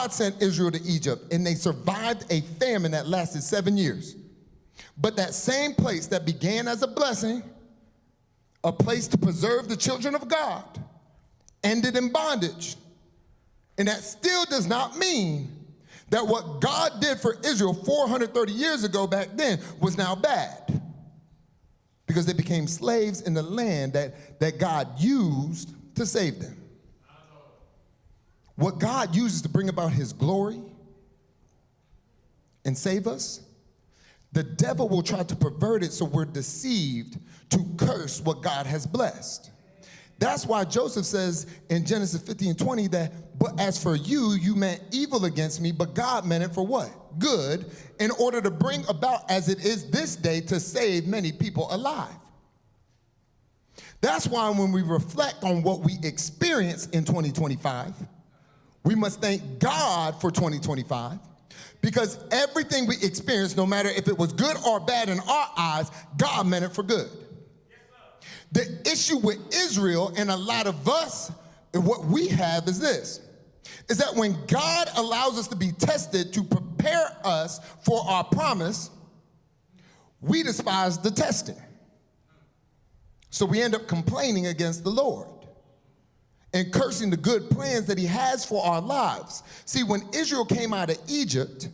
God sent Israel to Egypt, and they survived a famine that lasted 7 years. But that same place that began as a blessing, a place to preserve the children of God, ended in bondage. And that still does not mean that what God did for Israel 430 years ago back then was now bad, because they became slaves in the land that God used to save them. What God uses to bring about his glory and save us, the devil will try to pervert it so we're deceived to curse what God has blessed. That's why Joseph says in Genesis 50:20 that, but as for you, you meant evil against me, but God meant it for what? Good, in order to bring about as it is this day to save many people alive. That's why when we reflect on what we experience in 2025, we must thank God for 2025, because everything we experience, no matter if it was good or bad in our eyes, God meant it for good. The issue with Israel and a lot of us, and what we have is this, is that when God allows us to be tested to prepare us for our promise, we despise the testing. So we end up complaining against the Lord and cursing the good plans that he has for our lives. See, when Israel came out of Egypt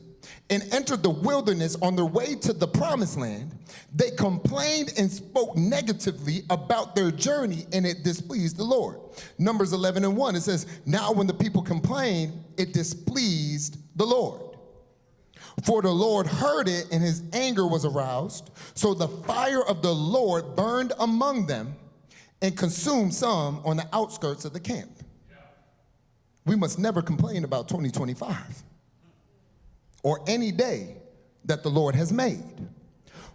and entered the wilderness on their way to the promised land, they complained and spoke negatively about their journey, and it displeased the Lord. Numbers 11:1, it says, now when the people complained, it displeased the Lord. For the Lord heard it, and his anger was aroused. So the fire of the Lord burned among them and consumed some on the outskirts of the camp. We must never complain about 2025 or any day that the Lord has made.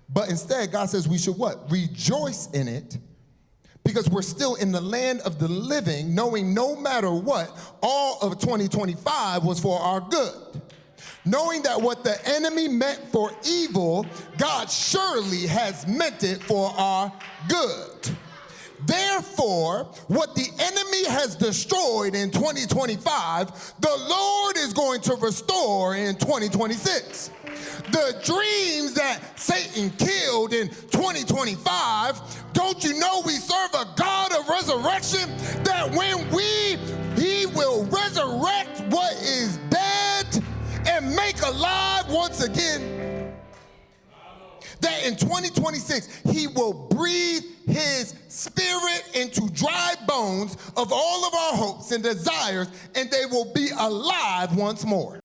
But instead, God says we should what? Rejoice in it, because we're still in the land of the living, knowing no matter what, all of 2025 was for our good. Knowing that what the enemy meant for evil, God surely has meant it for our good. Therefore, what the enemy has destroyed in 2025, the Lord is going to restore in 2026. The dreams that Satan killed in 2025, don't you know we serve a God of resurrection, that when he will resurrect what is dead and make alive once again? That in 2026, he will breathe his spirit into dry bones of all of our hopes and desires, and they will be alive once more.